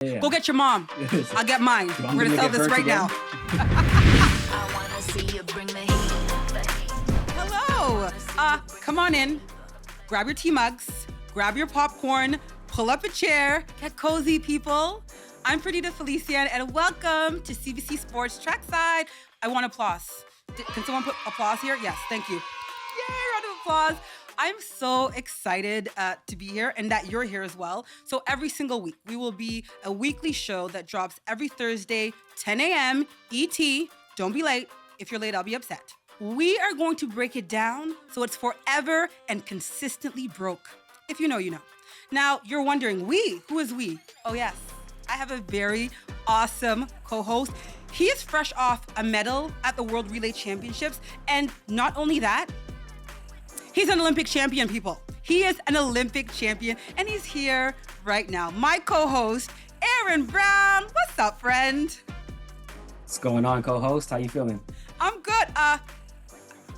Yeah. Go get your mom. I'll get mine. We're gonna sell this right now. Hello. Come on in. Grab your tea mugs. Grab your popcorn. Pull up a chair. Get cozy, people. I'm Perdita Felicien, and welcome to CBC Sports Trackside. I want applause. Can someone put applause here? Yes, thank you. Yay, round of applause. I'm so excited to be here and that you're here as well. So every single week, we will be a weekly show that drops every Thursday, 10 a.m. ET. Don't be late. If you're late, I'll be upset. We are going to break it down so it's forever and consistently broke. If you know, you know. Now, you're wondering, who is we? Oh, yes. I have a very awesome co-host. He is fresh off a medal at the World Relay Championships. And not only that, he's an Olympic champion, people. He is an Olympic champion, and he's here right now. My co-host, Aaron Brown. What's up, friend? What's going on, co-host? How you feeling? I'm good.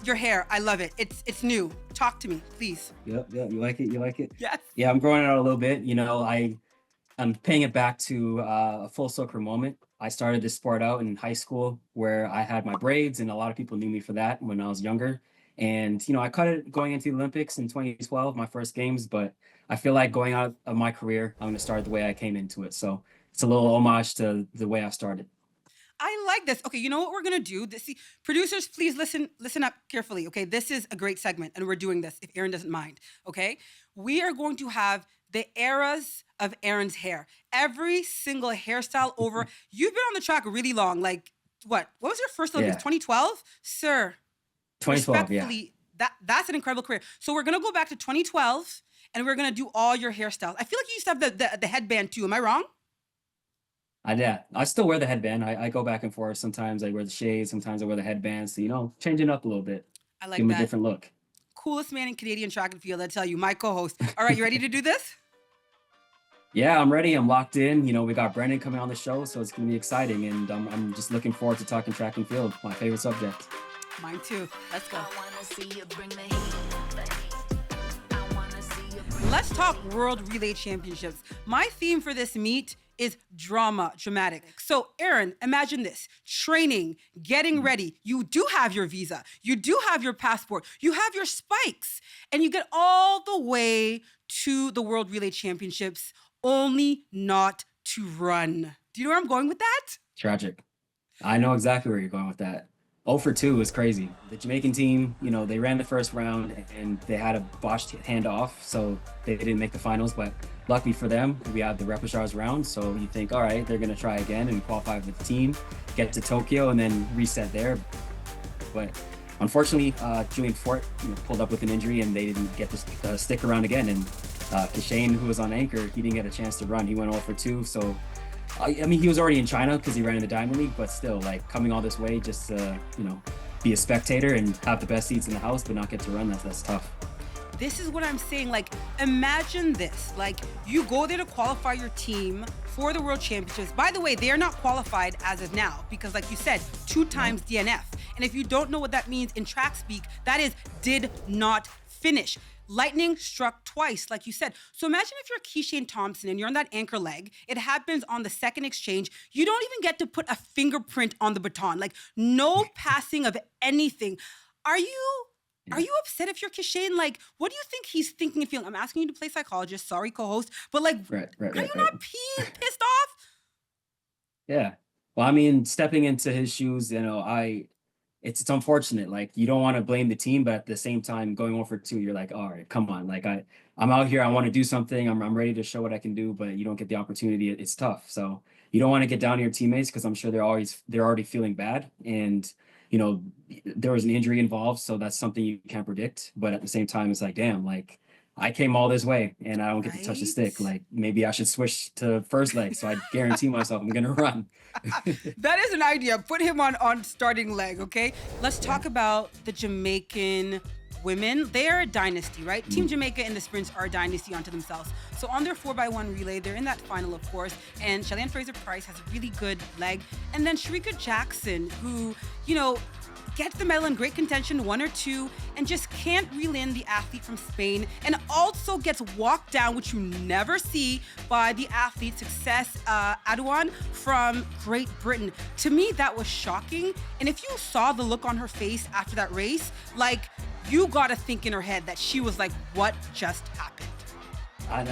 Your hair, I love it. It's new. Talk to me, please. Yep. You like it? You like it? Yes. Yeah, I'm growing it out a little bit. You know, I'm paying it back to a full circle moment. I started this sport out in high school where I had my braids, and a lot of people knew me for that when I was younger. And, you know, I cut it going into the Olympics in 2012, my first games, but I feel like going out of my career, I'm going to start the way I came into it. So it's a little homage to the way I started. I like this. Okay, you know what we're going to do? See, producers, please listen up carefully, okay? This is a great segment, and we're doing this, if Aaron doesn't mind, okay? We are going to have the eras of Aaron's hair. Every single hairstyle over. You've been on the track really long. Like, what was your first Olympics? 2012? Sir. 2012, yeah. That's an incredible career. So we're going to go back to 2012, and we're going to do all your hairstyles. I feel like you used to have the headband, too. Am I wrong? I still wear the headband. I go back and forth. Sometimes I wear the shades. Sometimes I wear the headband. So, you know, changing up a little bit. I like Give him that. a different look. Coolest man in Canadian track and field, I tell you, my co-host. All right, you ready to do this? Yeah, I'm ready. I'm locked in. You know, we got Brendon coming on the show, so it's going to be exciting. And I'm just looking forward to talking track and field, my favorite subject. Mine too. Let's go. Let's talk World Relay Championships. My theme for this meet is dramatic. So Aaron, imagine this, training, getting ready. You do have your visa. You do have your passport. You have your spikes. And you get all the way to the World Relay Championships, only not to run. Do you know where I'm going with that? Tragic. I know exactly where you're going with that. 0 for 2 is crazy. The Jamaican team, you know, they ran the first round and they had a botched handoff, so they didn't make the finals. But luckily for them, we had the repechage round. So you think, all right, they're going to try again and qualify with the team, get to Tokyo, and then reset there. But unfortunately, Julian Fort pulled up with an injury, and they didn't get to stick around again. And Kishane, who was on anchor, he didn't get a chance to run. He went 0 for 2. So I mean, he was already in China because he ran in the Diamond League, but still, like, coming all this way just to, be a spectator and have the best seats in the house, but not get to run, that's tough. This is what I'm saying. Like, imagine this. Like, you go there to qualify your team for the World Championships. By the way, they are not qualified as of now because, like you said, 2 times DNF. And if you don't know what that means in track speak, that is did not finish. Lightning struck twice, like you said. So imagine if you're Kishane Thompson and you're on that anchor leg. It happens on the second exchange. You don't even get to put a fingerprint on the baton. Like, no passing of anything. Are you upset if you're Kishane? Like, what do you think he's thinking and feeling? I'm asking you to play psychologist. Sorry, co-host. But, like, are you not pissed off? Yeah. Well, I mean, stepping into his shoes, it's unfortunate. Like, you don't want to blame the team, but at the same time, going 0 for 2, you're like, all right, come on. Like, I'm out here. I want to do something. I'm ready to show what I can do, but you don't get the opportunity. It's tough. So you don't want to get down to your teammates because I'm sure they're already feeling bad. And, there was an injury involved. So that's something you can't predict. But at the same time, it's like, damn, like, I came all this way and I don't get to touch the stick. Like, maybe I should switch to first leg so I guarantee myself I'm going to run. That is an idea. Put him on starting leg, okay? Let's talk about the Jamaican women, they are a dynasty, right? Team Jamaica in the sprints are a dynasty unto themselves. So on their 4x1 relay, they're in that final, of course, and Shelly-Ann Fraser-Pryce has a really good leg. And then Shericka Jackson, who, you know, gets the medal in great contention, 1 or 2, and just can't reel in the athlete from Spain, and also gets walked down, which you never see, by the athlete Success Adouan from Great Britain. To me, that was shocking. And if you saw the look on her face after that race, like, you gotta think in her head that she was like, what just happened?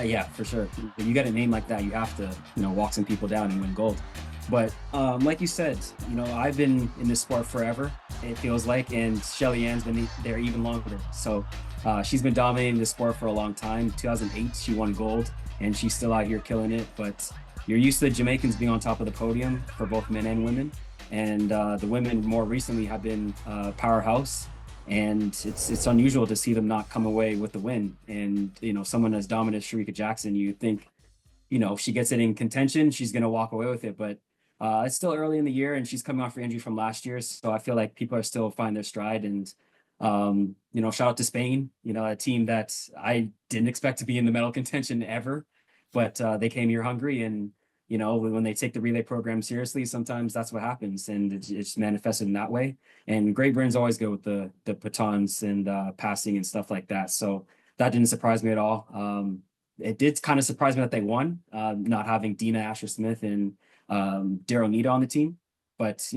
Yeah, for sure. When you get a name like that, you have to, walk some people down and win gold. But like you said, I've been in this sport forever, it feels like, and Shelly-Ann's been there even longer. So she's been dominating the sport for a long time. 2008, she won gold, and she's still out here killing it. But you're used to the Jamaicans being on top of the podium for both men and women. And the women more recently have been powerhouse. And it's unusual to see them not come away with the win. And, someone as dominant as Shericka Jackson, you think, if she gets it in contention, she's going to walk away with it. But it's still early in the year, and she's coming off her injury from last year. So I feel like people are still finding their stride. And, shout out to Spain, a team that I didn't expect to be in the medal contention ever. But they came here hungry. And, when they take the relay program seriously, sometimes that's what happens. And it's manifested in that way. And Great Britain's always good with the batons and passing and stuff like that. So that didn't surprise me at all. It did kind of surprise me that they won, not having Dina Asher-Smith and Daryl Nita on the team. But,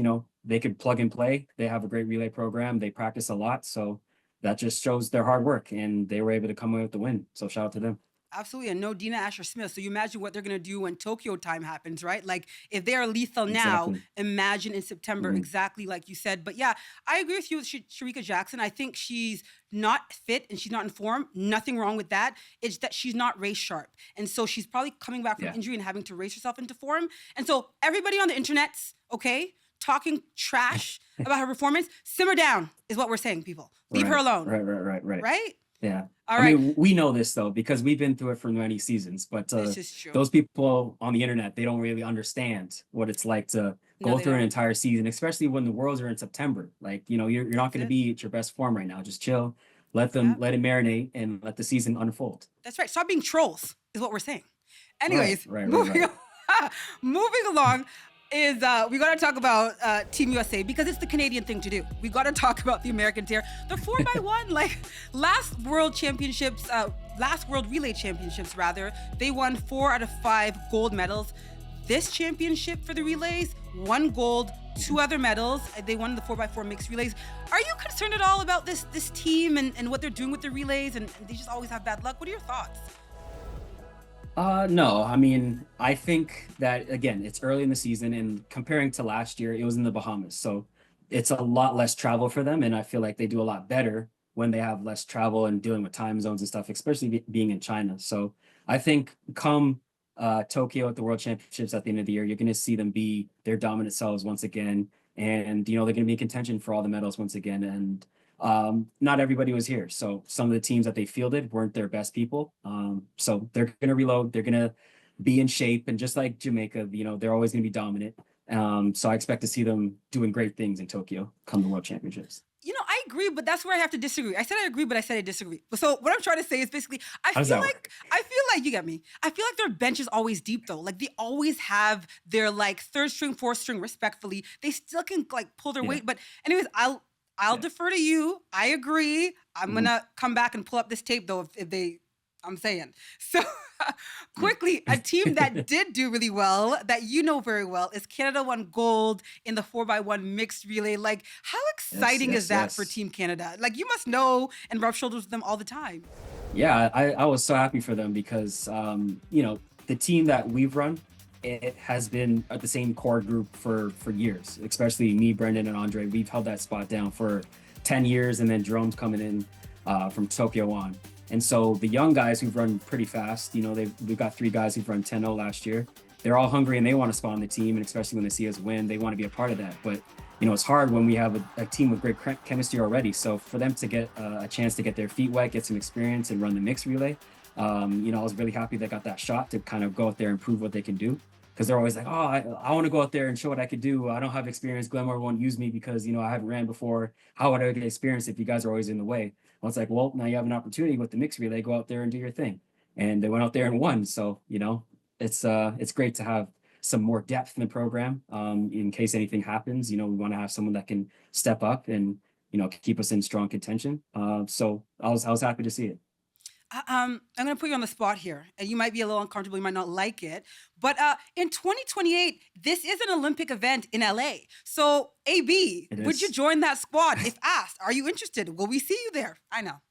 they could plug and play. They have a great relay program. They practice a lot. So that just shows their hard work. And they were able to come away with the win. So shout out to them. Absolutely, and no Dina Asher-Smith. So you imagine what they're going to do when Tokyo time happens, right? Like, if they are lethal now, imagine in September, exactly like you said. But yeah, I agree with you with Shericka Jackson. I think she's not fit and she's not in form. Nothing wrong with that. It's that she's not race sharp. And so she's probably coming back from injury and having to race herself into form. And so everybody on the internet's, okay, talking trash about her performance, simmer down is what we're saying, people. Leave her alone. Right. Right? Yeah. All right. I mean, we know this, though, because we've been through it for many seasons. But this is true. those people on the internet, they don't really understand what it's like to go through an entire season, especially when the Worlds are in September. Like, you're not going to be at your best form right now. Just chill, let it marinate, and let the season unfold. That's right. Stop being trolls is what we're saying. Anyways, right. moving along. We got to talk about Team USA because it's the Canadian thing to do. We got to talk about the American tier. The 4x1, like last World Relay Championships, rather, they won 4 out of 5 gold medals. This championship for the relays, 1 gold, 2 other medals. They won the 4x4 mixed relays. Are you concerned at all about this team and what they're doing with the relays? And they just always have bad luck. What are your thoughts? No, I mean, I think that, again, it's early in the season, and comparing to last year, it was in the Bahamas. So it's a lot less travel for them. And I feel like they do a lot better when they have less travel and dealing with time zones and stuff, especially being in China. So I think come Tokyo at the World Championships at the end of the year, you're going to see them be their dominant selves once again. And, they're going to be in contention for all the medals once again. And not everybody was here. So some of the teams that they fielded weren't their best people. So they're going to reload. They're going to be in shape. And just like Jamaica, they're always going to be dominant. So I expect to see them doing great things in Tokyo come the World Championships. I agree, but that's where I have to disagree. I said I agree, but I said I disagree. So what I'm trying to say is basically, I feel like you get me. I feel like their bench is always deep though. Like they always have their like 3rd string, 4th string, respectfully. They still can like pull their weight. But anyways, I'll defer to you. I agree. I'm gonna come back and pull up this tape though if I'm saying. So quickly, a team that did do really well, that very well, is Canada won gold in the 4x1 mixed relay. Like, how exciting is that for Team Canada? Like, you must know and rub shoulders with them all the time. Yeah, I was so happy for them because, the team that we've run, it has been at the same core group for years, especially me, Brendon, and Andre. We've held that spot down for 10 years, and then Jerome's coming in from Tokyo on. And so the young guys who've run pretty fast, we've got 3 guys who've run 10-0 last year. They're all hungry and they want to spot on the team, and especially when they see us win, they want to be a part of that. But, it's hard when we have a team with great chemistry already. So for them to get a chance to get their feet wet, get some experience, and run the mixed relay, I was really happy they got that shot to kind of go out there and prove what they can do. because they're always like, oh, I want to go out there and show what I could do. I don't have experience. Glenmore won't use me because, I haven't ran before. How would I get experience if you guys are always in the way? Well, it's like, well, now you have an opportunity with the mixed relay. Go out there and do your thing. And they went out there and won. So, it's great to have some more depth in the program. In case anything happens, we want to have someone that can step up and, keep us in strong contention. So I was happy to see it. I'm going to put you on the spot here, and you might be a little uncomfortable. You might not like it. But in 2028, this is an Olympic event in LA. So, AB, would you join that squad if asked? Are you interested? Will we see you there? I know.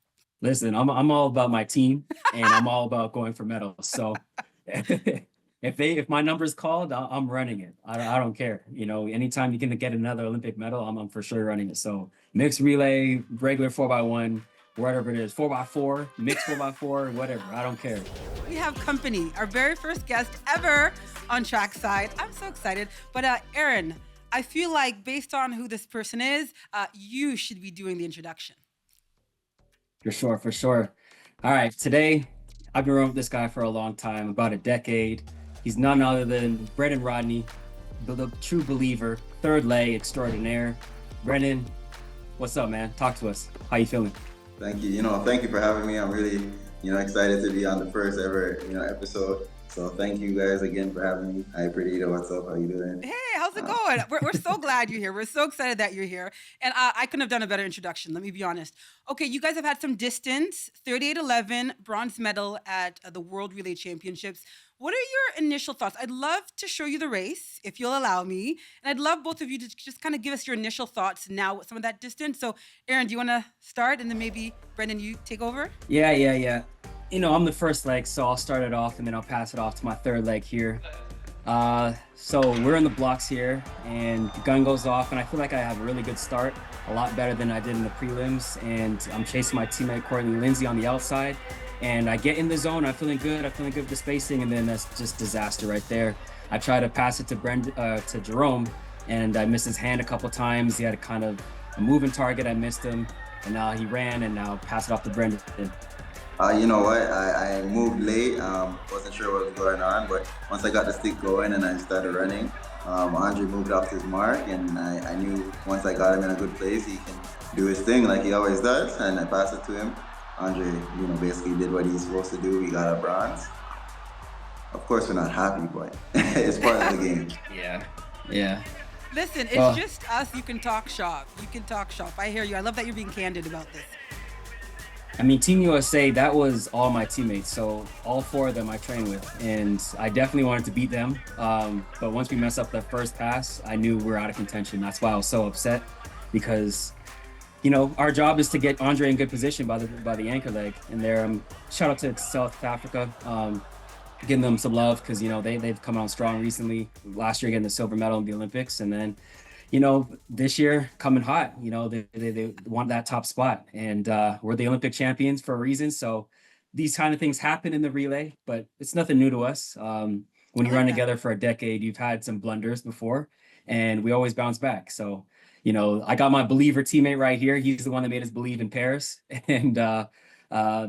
Listen, I'm all about my team, and I'm all about going for medals. So if my number's called, I'm running it. I don't care. Anytime you can get another Olympic medal, I'm for sure running it. So mixed relay, regular 4x1, whatever it is, 4x4, mixed 4x4, whatever. I don't care. We have company, our very first guest ever on Trackside. I'm so excited. But Aaron, I feel like based on who this person is, you should be doing the introduction. For sure. All right, today I've been running with this guy for a long time, about a decade. He's none other than Brendon Rodney, the true believer, third leg extraordinaire. Brendon, what's up, man? Talk to us. How you feeling? Thank you. Thank you for having me. I'm really, excited to be on the first ever, episode. So thank you guys again for having me. Hi, Perdita. What's up? How you doing? Hey, how's it going? We're so glad you're here. We're so excited that you're here. And I couldn't have done a better introduction. Let me be honest. Okay, you guys have had some distance, 38.11, bronze medal at the World Relay Championships. What are your initial thoughts? I'd love to show you the race, if you'll allow me. And I'd love both of you to just kind of give us your initial thoughts now with some of that distance. So, Aaron, do you want to start? And then maybe, Brendon, you take over? Yeah. I'm the first leg, so I'll start it off and then I'll pass it off to my third leg here. So we're in the blocks here and the gun goes off and I feel like I have a really good start, a lot better than I did in the prelims. And I'm chasing my teammate Courtney Lindsay on the outside and I get in the zone. I'm feeling good with the spacing, and then that's just disaster right there. I try to pass it to Jerome and I missed his hand a couple times. He had a kind of a moving target. I missed him and now he ran and now pass it off to Brendon. You know what? I moved late. Wasn't sure what was going on, but once I got the stick going and I started running, Andre moved off his mark, and I knew once I got him in a good place, he can do his thing like he always does, and I passed it to him. Andre, basically did what he's supposed to do. We got a bronze. Of course, we're not happy, but it's part of the game. Yeah. Listen, it's just us. You can talk shop. I hear you. I love that you're being candid about this. I mean, Team USA, that was all my teammates. So all four of them I trained with, and I definitely wanted to beat them. But once we messed up that first pass, I knew we were out of contention. That's why I was so upset, because, our job is to get Andre in good position by the anchor leg. And there, shout out to South Africa, giving them some love because, they've come out strong recently. Last year getting the silver medal in the Olympics, and then this year coming hot, they want that top spot, and we're the Olympic champions for a reason. So these kind of things happen in the relay, but it's nothing new to us. When you run together for a decade, you've had some blunders before, and we always bounce back. So, I got my believer teammate right here. He's the one that made us believe in Paris, and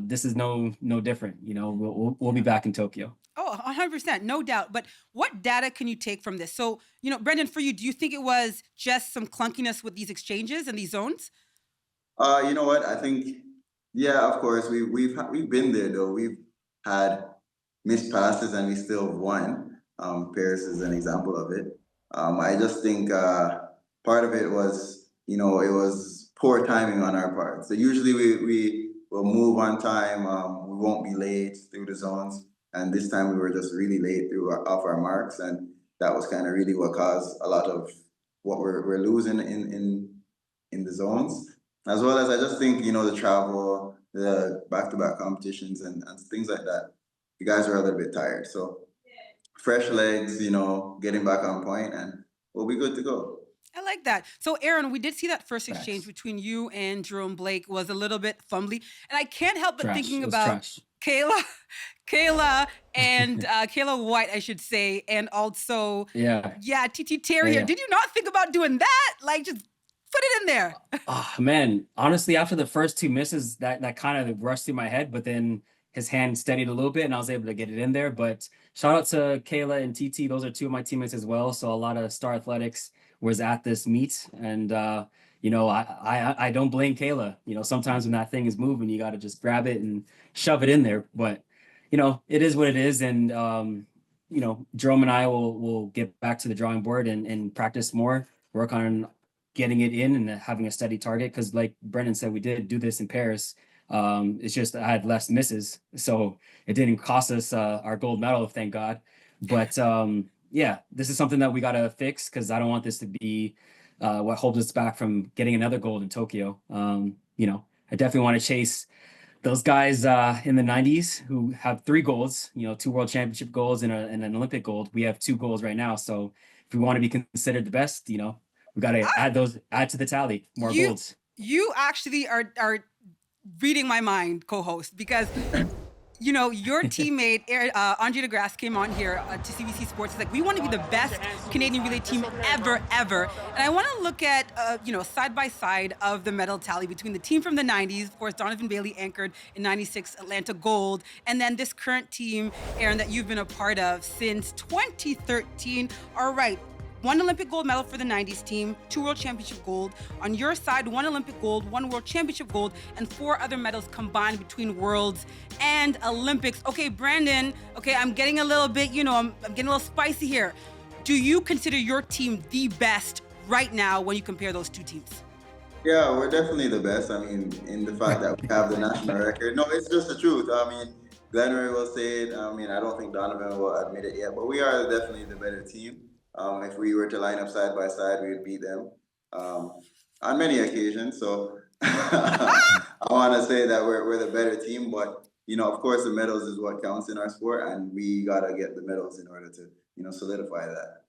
this is no different. We'll be back in Tokyo. Oh, 100%, no doubt. But what data can you take from this? So, Brendon, for you, do you think it was just some clunkiness with these exchanges and these zones? You know what? I think, yeah, of course, we've been there though. We've had missed passes and we still won. Paris is an example of it. I just think part of it was, it was poor timing on our part. So usually we will move on time. We won't be late through the zones. And this time we were just really late off our marks, and that was kind of really what caused a lot of what we're losing in the zones. As well as I just think, the travel, the back-to-back competitions and things like that, you guys are a little bit tired. So fresh legs, getting back on point, and we'll be good to go. I like that. So, Aaron, we did see that first exchange between you and Jerome Blake was a little bit fumbly. And I can't help but thinking about Kayla and Kayla Wyatt, I should say, and also TT Terrier. Yeah. Did you not think about doing that? Like, just put it in there. Oh man, honestly, after the first two misses, that kind of rushed through my head. But then his hand steadied a little bit and I was able to get it in there. But shout out to Kayla and TT. Those are two of my teammates as well. So a lot of Star Athletics was at this meet. And I don't blame Kayla. Sometimes when that thing is moving, you got to just grab it and shove it in there. But it is what it is. And Jerome and I will get back to the drawing board and practice more, work on getting it in and having a steady target. Because like Brendon said, we did do this in Paris. It's just I had less misses, so it didn't cost us our gold medal, thank God. But yeah, this is something that we got to fix because I don't want this to be what holds us back from getting another gold in Tokyo. I definitely want to chase those guys in the 90s who have 3 golds, 2 world championship golds and an Olympic gold. We have 2 golds right now. So if we want to be considered the best, we got to add to the tally, more golds. You actually are reading my mind, co-host, because your teammate Andre DeGrasse came on here to CBC Sports. He's like, we want to be the best Canadian relay team ever. And I want to look at side by side of the medal tally between the team from the 90s, of course, Donovan Bailey anchored in 96 Atlanta gold, and then this current team, Aaron, that you've been a part of since 2013. All right. 1 Olympic gold medal for the 90s team, 2 world championship gold. On your side, 1 Olympic gold, 1 world championship gold, and 4 other medals combined between worlds and Olympics. Okay, Brendon, I'm getting a little bit, I'm getting a little spicy here. Do you consider your team the best right now when you compare those 2 teams? Yeah, we're definitely the best. I mean, in the fact that we have the national record. No, it's just the truth. I mean, Glenroy will say it. I mean, I don't think Donovan will admit it yet, but we are definitely the better team. If we were to line up side by side, we would beat them on many occasions. So I want to say that we're the better team, but of course, the medals is what counts in our sport, and we gotta get the medals in order to solidify that.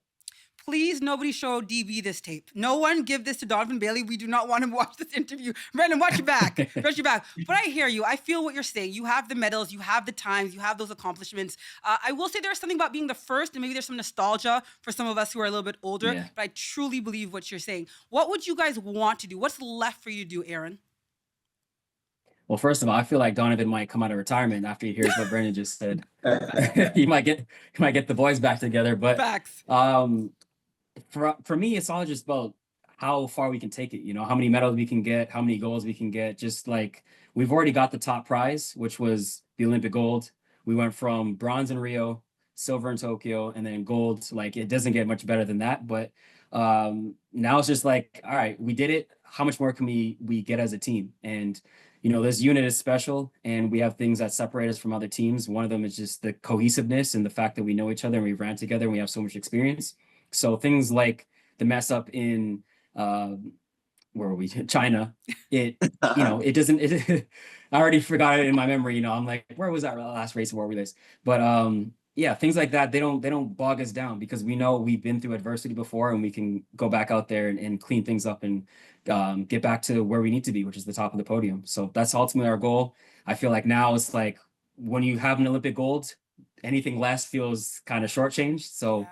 Please, nobody show DB this tape. No one give this to Donovan Bailey. We do not want him to watch this interview. Brendon, watch your back. Watch your back. But I hear you. I feel what you're saying. You have the medals. You have the times. You have those accomplishments. I will say there's something about being the first, and maybe there's some nostalgia for some of us who are a little bit older. Yeah. But I truly believe what you're saying. What would you guys want to do? What's left for you to do, Aaron? Well, first of all, I feel like Donovan might come out of retirement after he hears what Brendon just said. he might get the boys back together. But facts. For me, it's all just about how far we can take it, how many medals we can get, how many goals we can get. Just like we've already got the top prize, which was the Olympic gold. We went from bronze in Rio, silver in Tokyo, and then gold. Like it doesn't get much better than that. But now it's just like, all right, we did it. How much more can we get as a team? And this unit is special, and we have things that separate us from other teams. One of them is just the cohesiveness and the fact that we know each other and we ran together and we have so much experience. So things like the mess up in where were we? China. It doesn't. I already forgot it in my memory. I'm like, where was that last race of World Relays? But yeah, things like that. They don't bog us down because we know we've been through adversity before, and we can go back out there and clean things up and get back to where we need to be, which is the top of the podium. So that's ultimately our goal. I feel like now it's like when you have an Olympic gold, anything less feels kind of shortchanged. So. Yeah.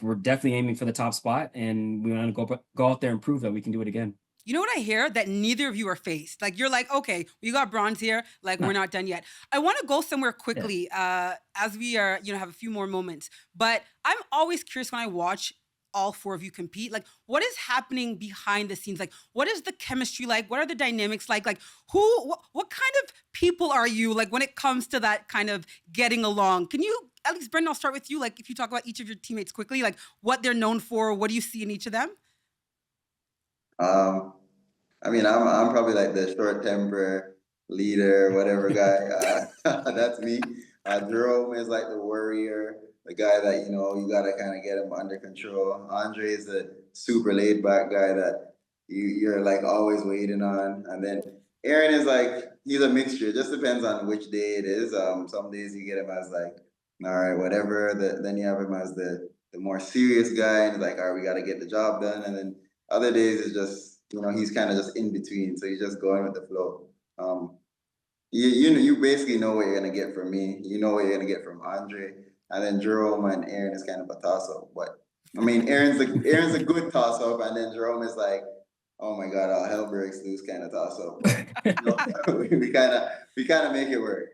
We're definitely aiming for the top spot, and we want to go out there and prove that we can do it again. You know what I hear? That neither of you are faced. Like you're like, okay, we got bronze here. Like we're not done yet. I want to go somewhere quickly as we are, have a few more moments. But I'm always curious when I watch all 4 of you compete. Like, what is happening behind the scenes? Like, what is the chemistry like? What are the dynamics like? Like, what kind of people are you? Like, when it comes to that kind of getting along, can you? At least, Brendon, I'll start with you. Like, if you talk about each of your teammates quickly, like what they're known for, what do you see in each of them? I mean, I'm probably like the short temper leader, whatever guy. That's me. Jerome is like the warrior, the guy that you gotta kind of get him under control. Andre is a super laid back guy that you're like always waiting on, and then Aaron is like he's a mixture. It just depends on which day it is. Some days you get him as like, all right, whatever. Then you have him as the more serious guy, and like, all right, we got to get the job done. And then other days it's just, he's kind of just in between. So he's just going with the flow. You basically know what you're gonna get from me. You know what you're gonna get from Andre, and then Jerome and Aaron is kind of a toss up. But I mean, Aaron's a good toss up, and then Jerome is like, oh my God, all hell breaks loose kind of toss up. But, we kind of make it work.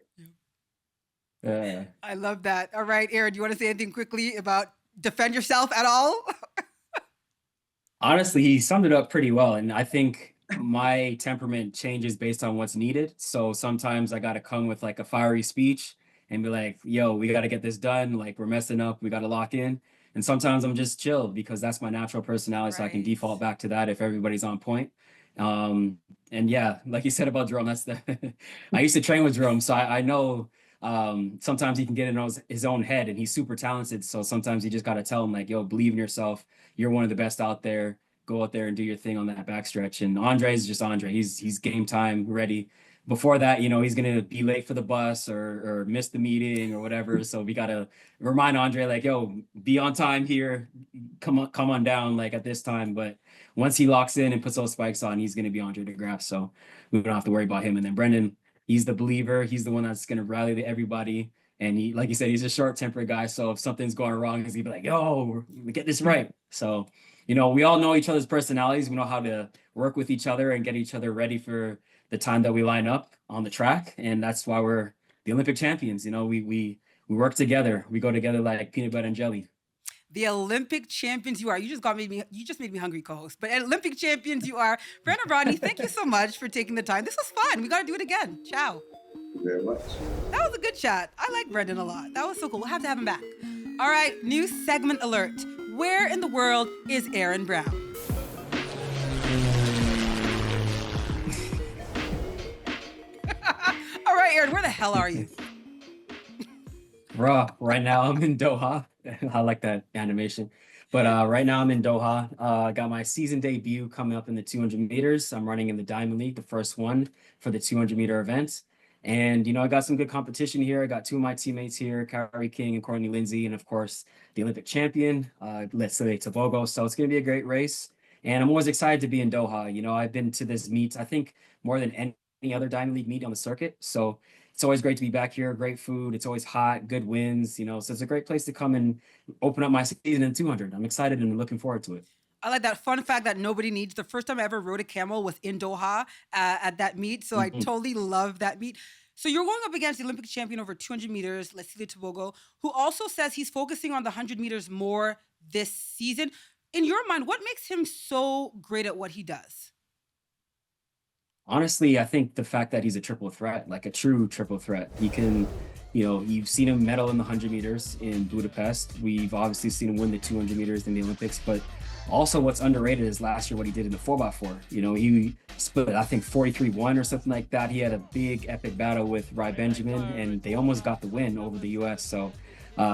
I love that. All right, Aaron, do you want to say anything quickly about defend yourself at all? Honestly, he summed it up pretty well. And I think my temperament changes based on what's needed. So sometimes I got to come with like a fiery speech and be like, yo, we got to get this done. Like, we're messing up. We got to lock in. And sometimes I'm just chill because that's my natural personality. So I can Right. default back to that if everybody's on point. Um, and yeah, like you said about Jerome, that's the, I used to train with Jerome. So I know sometimes he can get in his own head and he's super talented. So sometimes you just got to tell him like, yo, believe in yourself. You're one of the best out there. Go out there and do your thing on that backstretch. And Andre is just Andre. He's game time ready. Before that, he's gonna be late for the bus or miss the meeting or whatever. So we gotta remind Andre like, yo, be on time here. Come on down like at this time. But once he locks in and puts those spikes on, he's gonna be Andre DeGraff. So we don't have to worry about him. And then Brendon, he's the believer. He's the one that's gonna rally everybody. And he, like you said, he's a short-tempered guy. So if something's going wrong, he's gonna be like, yo, we get this right. So we all know each other's personalities. We know how to work with each other and get each other ready for the time that we line up on the track. And that's why we're the Olympic champions. We work together. We go together like peanut butter and jelly. The Olympic champions you are. You just made me hungry, co-host. But Olympic champions you are. Brendon Rodney, thank you so much for taking the time. This was fun. We got to do it again. Ciao. Thank you very much. That was a good chat. I like Brendon a lot. That was so cool. We'll have to have him back. All right, new segment alert. Where in the world is Aaron Brown? All right, Aaron, where the hell are you? Bruh, right now I'm in Doha. I like that animation. But right now I'm in Doha. I got my season debut coming up in the 200 meters. I'm running in the Diamond League, the first one for the 200-meter event. And, I got some good competition here. I got two of my teammates here, Kyrie King and Courtney Lindsay, and of course, the Olympic champion, Letsile Taboo. So it's going to be a great race. And I'm always excited to be in Doha. I've been to this meet, I think, more than any other Diamond League meet on the circuit. So it's always great to be back here. Great food. It's always hot, good winds, so it's a great place to come and open up my season in 200. I'm excited and looking forward to it. I like that fun fact that nobody needs. The first time I ever rode a camel was in Doha at that meet. So I totally love that meet. So you're going up against the Olympic champion over 200 meters, Letsile Taboo, who also says he's focusing on the 100 meters more this season. In your mind, what makes him so great at what he does? Honestly, I think the fact that he's a triple threat, like a true triple threat, he can, you've seen him medal in the 100 meters in Budapest. We've obviously seen him win the 200 meters in the Olympics, but also what's underrated is last year what he did in the 4x4. He split, I think, 43-1 or something like that. He had a big epic battle with Rai Benjamin, and they almost got the win over the U.S. So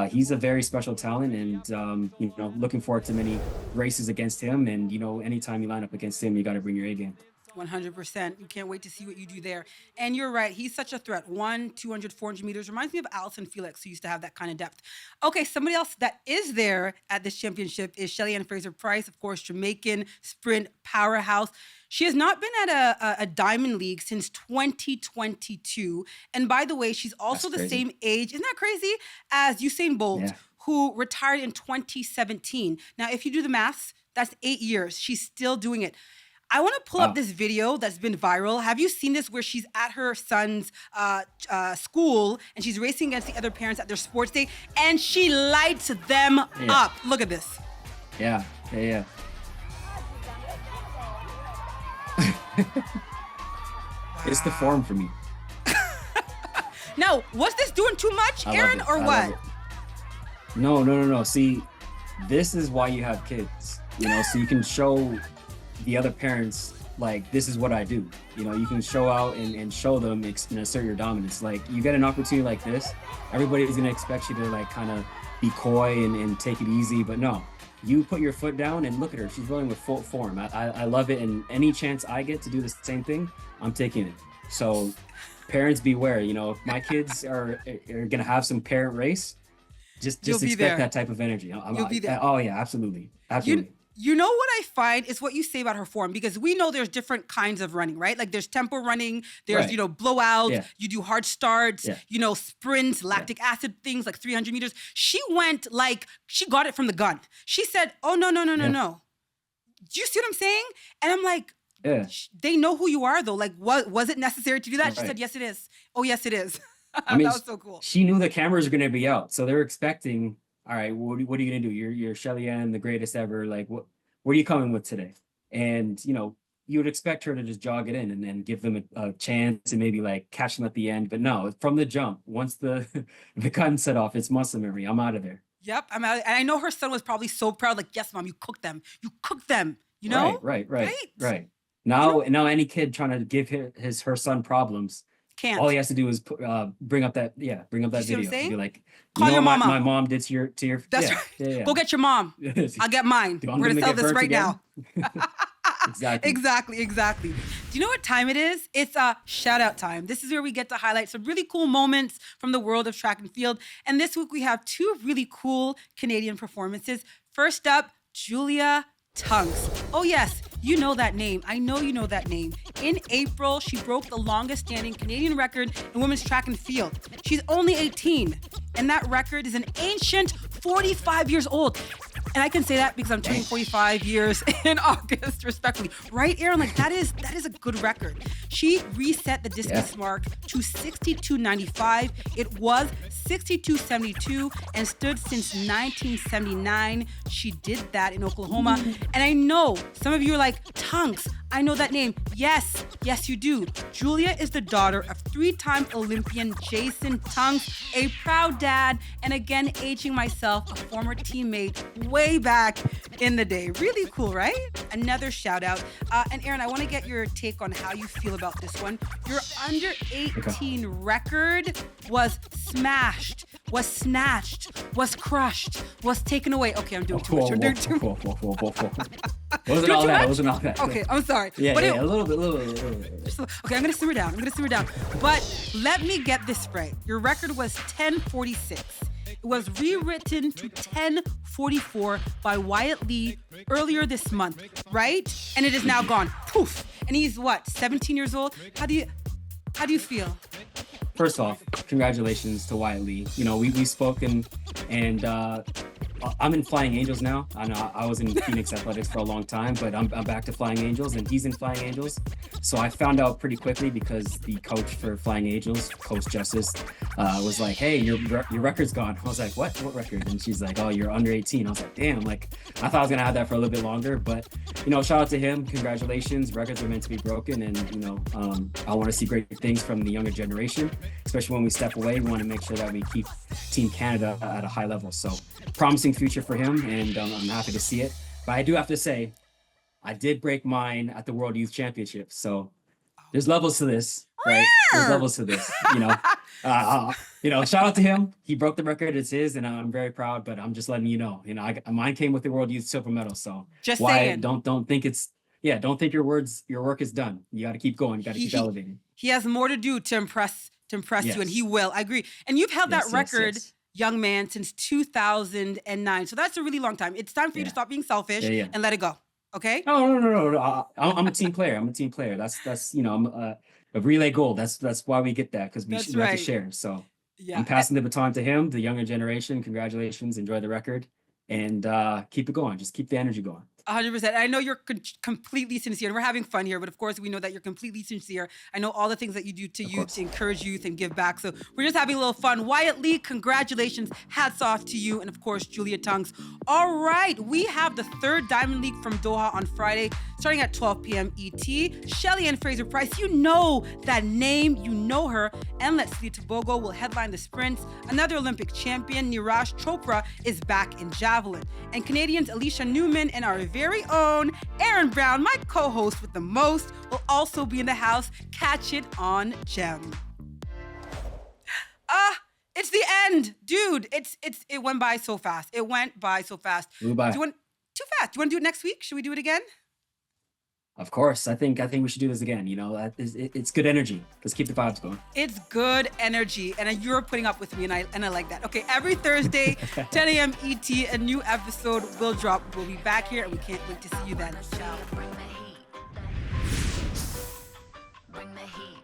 he's a very special talent, and, looking forward to many races against him. And, anytime you line up against him, you got to bring your A game. 100%. You can't wait to see what you do there. And you're right. He's such a threat. 200, 400 meters. Reminds me of Allyson Felix, who used to have that kind of depth. Okay, somebody else that is there at this championship is Shelly-Ann Fraser-Pryce, of course, Jamaican sprint powerhouse. She has not been at a Diamond League since 2022. And by the way, she's also the same age, isn't that crazy, as Usain Bolt, who retired in 2017. Now, if you do the maths, that's 8 years. She's still doing it. I want to pull up this video that's been viral. Have you seen this where she's at her son's school and she's racing against the other parents at their sports day and she lights them up? Look at this. Yeah. It's the form for me. Now, was this doing too much, Aaron, or what? No. See, this is why you have kids, so you can show the other parents, like, this is what I do. You can show out and show them and assert your dominance. Like, you get an opportunity like this, everybody's going to expect you to, like, kind of be coy and take it easy. But no, you put your foot down and look at her. She's rolling with full form. I love it. And any chance I get to do the same thing, I'm taking it. So parents beware. If my kids are going to have some parent race, just expect that type of energy. You'll be there. Oh, yeah, absolutely. You know what I find is what you say about her form, because we know there's different kinds of running, right? Like there's tempo running, there's, blowouts, you do hard starts, sprints, lactic acid things like 300 meters. She went like, she got it from the gun. She said, oh, no. Do you see what I'm saying? And I'm like, they know who you are though. Like, was it necessary to do that? She said, yes, it is. Oh, yes, it is. I mean, That was so cool. she knew the cameras are going to be out, so they're expecting. All right, what are you going to do? You're Shelly-Ann, the greatest ever. Like, what are you coming with today? And you would expect her to just jog it in and then give them a chance and maybe like catch them at the end. But no, from the jump, once the the gun set off, it's muscle memory. I'm out of there. Yep, I'm out. And I know her son was probably so proud. Like, yes, mom, you cooked them. You cooked them. You know? Right. Now, any kid trying to give her son problems, can't. All he has to do is bring up that video. Be like, call your mama. My mom did to your. That's right. Yeah. Go get your mom. I'll get mine. We're gonna sell this right again? now. Exactly. Exactly. Do you know what time it is? It's shout out time. This is where we get to highlight some really cool moments from the world of track and field. And this week we have two really cool Canadian performances. First up, Julia Tunks. Oh yes, you know that name. I know you know that name. In April, she broke the longest standing Canadian record in women's track and field. She's only 18, and that record is an ancient 45 years old. And I can say that because I'm turning 45 years in August, respectfully. Right, Aaron? Like, that is a good record. She reset the distance mark to 62.95. It was 62.72 and stood since 1979. She did that in Oklahoma. And I know some of you are like, Tunks, I know that name. Yes, you do. Julia is the daughter of three-time Olympian Jason Tunks, a proud dad, and again, aging myself, a former teammate way back in the day. Really cool, right? Another shout out. And Aaron, I want to get your take on how you feel about this one. Your under 18 record was smashed, was snatched, was crushed, was taken away. Okay, I'm doing too much. I'm doing too much. Wasn't all that. Okay, I'm sorry. Yeah, but a little bit. Okay, I'm gonna simmer down. But let me get this right. Your record was 10:46. It was rewritten to 10:44 by Wyatt Lee earlier this month, right? And it is now gone. Poof. And he's what, 17 years old? How do you feel? First off, congratulations to Wyatt Lee. We've spoken, and I'm in Flying Angels now. I know I was in Phoenix Athletics for a long time, but I'm back to Flying Angels, and he's in Flying Angels. So I found out pretty quickly because the coach for Flying Angels, Coach Justice, was like, "Hey, your record's gone." I was like, "What record?" And she's like, "Oh, you're under 18." I was like, "Damn!" Like, I thought I was gonna have that for a little bit longer, but shout out to him. Congratulations. Records are meant to be broken, and I want to see great things from the younger generation, especially when we step away. We want to make sure that we keep Team Canada at a high level. So, promising future for him, and I'm happy to see it. But I do have to say, I did break mine at the World Youth Championships. So there's levels to this, right? There's levels to this, shout out to him. He broke the record. It's his, and I'm very proud, but I'm just letting you know, mine came with the World Youth silver medal. So just saying, don't think don't think your work is done. You got to keep going. You got to keep elevating. He has more to do to impress you, and he will. I agree. And you've held that record. Yes. Young man, since 2009. So that's a really long time. It's time for you to stop being selfish and let it go. Okay? No. I'm a team player. That's I'm a relay goal. That's why we get that, because we have to share. So I'm passing the baton to him, the younger generation. Congratulations. Enjoy the record, and keep it going. Just keep the energy going. 100%. I know you're completely sincere, and we're having fun here, but of course we know that you're completely sincere. I know all the things that you do to youth, to encourage youth and give back. So we're just having a little fun. Wyatt Lee, congratulations. Hats off to you. And of course, Julia Tunks. All right. We have the third Diamond League from Doha on Friday, starting at 12 p.m. ET. Shelly-Ann Fraser-Pryce, you know that name. You know her. And Letsile Taboo will headline the sprints. Another Olympic champion, Neeraj Chopra, is back in javelin. And Canadians Alicia Newman and our very own Aaron Brown, my co-host with the most, will also be in the house. Catch it on Gem. It's the end, dude. It went by so fast. It went by so fast. Too fast. Do you want to do it next week? Should we do it again? Of course. I think we should do this again. It's good energy. Let's keep the vibes going. It's good energy, and you're putting up with me, and I like that. Okay, every Thursday, 10 a.m. ET, a new episode will drop. We'll be back here, and we can't wait to see you then. Ciao. Bring the heat.